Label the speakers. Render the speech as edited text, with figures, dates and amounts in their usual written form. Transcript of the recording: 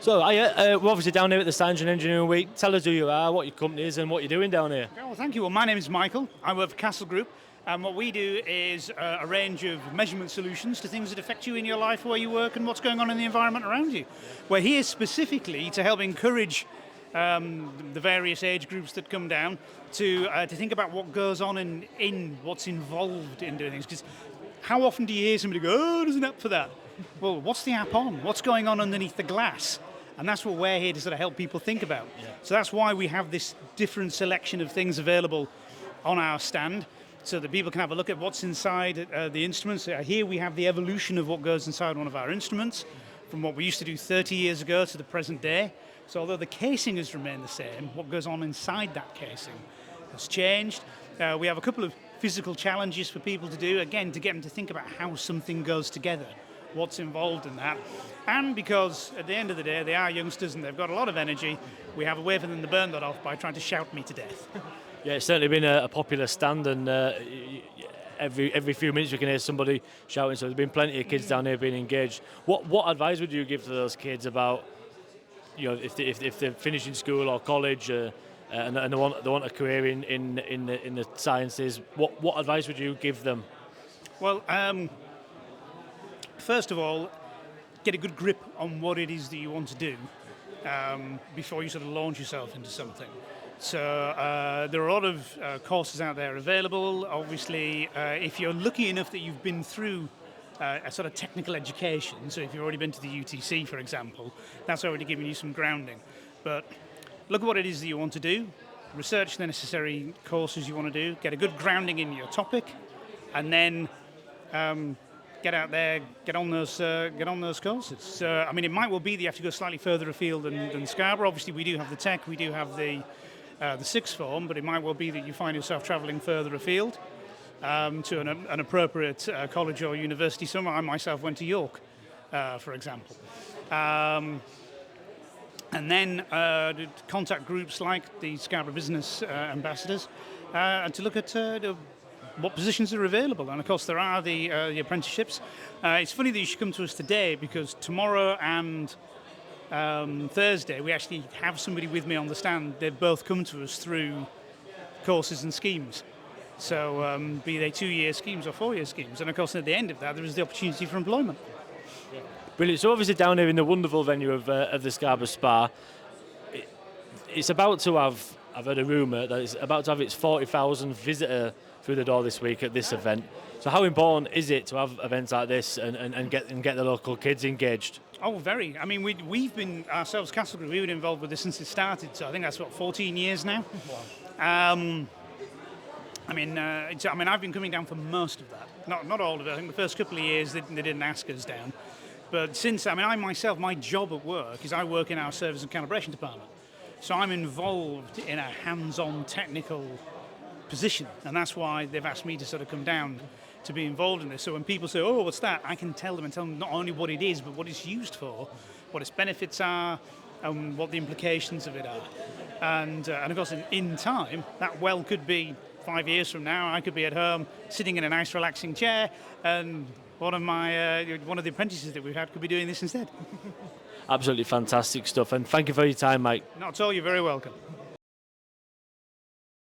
Speaker 1: So, we're obviously down here at the Science and Engineering Week. Tell us who you are, what your company is, and what you're doing down here.
Speaker 2: Okay, well, thank you. Well, my name is Michael. I work for Castle Group, and what we do is a range of measurement solutions to things that affect you in your life, where you work, and what's going on in the environment around you. We're here specifically to help encourage the various age groups that come down to think about what goes on in what's involved in doing things. Because how often do you hear somebody go, "Oh, there's an app for that"? Well, what's the app on? What's going on underneath the glass? And that's what we're here to sort of help people think about. Yeah. So that's why we have this different selection of things available on our stand, so that people can have a look at what's inside the instruments. Here we have the evolution of what goes inside one of our instruments, from what we used to do 30 years ago to the present day. So although the casing has remained the same, what goes on inside that casing has changed. We have a couple of physical challenges for people to do, again, to get them to think about how something goes together, what's involved in that. And because at the end of the day, they are youngsters and they've got a lot of energy, we have a way for them to burn that off by trying to shout me to death.
Speaker 1: Yeah, it's certainly been a popular stand, and every few minutes you can hear somebody shouting, so there's been plenty of kids down here being engaged. What advice would you give to those kids about, if they're finishing school or college and they want a career in the sciences? What advice would you give them?
Speaker 2: Well, first of all, get a good grip on what it is that you want to do before you sort of launch yourself into something. So there are a lot of courses out there available. Obviously, if you're lucky enough that you've been through a sort of technical education, so if you've already been to the UTC, for example, that's already giving you some grounding. But look at what it is that you want to do, research the necessary courses you want to do, get a good grounding in your topic, and then get out there, get on those courses. So, I mean, it might well be that you have to go slightly further afield than Scarborough. Obviously, we do have the tech, we do have the sixth form, but it might well be that you find yourself travelling further afield to an appropriate college or university somewhere. I myself went to York, for example. And then contact groups like the Scarborough Business Ambassadors to look at what positions are available. And of course there are the apprenticeships. It's funny that you should come to us today, because tomorrow and Thursday we actually have somebody with me on the stand. They've both come to us through courses and schemes. So be they 2-year schemes or 4-year schemes. And of course at the end of that there is the opportunity for employment.
Speaker 1: Yeah. Brilliant. So obviously down here in the wonderful venue of the Scarborough Spa, it's about to have, I've heard a rumour that it's about to have its 40,000th visitor through the door this week at this event. So how important is it to have events like this and get the local kids engaged?
Speaker 2: Oh, very. I mean, we've been ourselves, Castle Group, we've been involved with this since it started. So I think that's 14 years now. Wow. I've been coming down for most of that. Not all of it. I think the first couple of years they didn't ask us down. But since, I myself, my job at work is I work in our service and calibration department. So I'm involved in a hands-on technical position, and that's why they've asked me to sort of come down to be involved in this. So when people say, "Oh, what's that?" I can tell them not only what it is, but what it's used for, what its benefits are, and what the implications of it are. And of course, in time, that well could be 5 years from now. I could be at home sitting in a nice, relaxing chair, and one of the apprentices that we've had could be doing this instead.
Speaker 1: Absolutely fantastic stuff, and thank you for your time, Mike.
Speaker 2: Not at all. You're very welcome.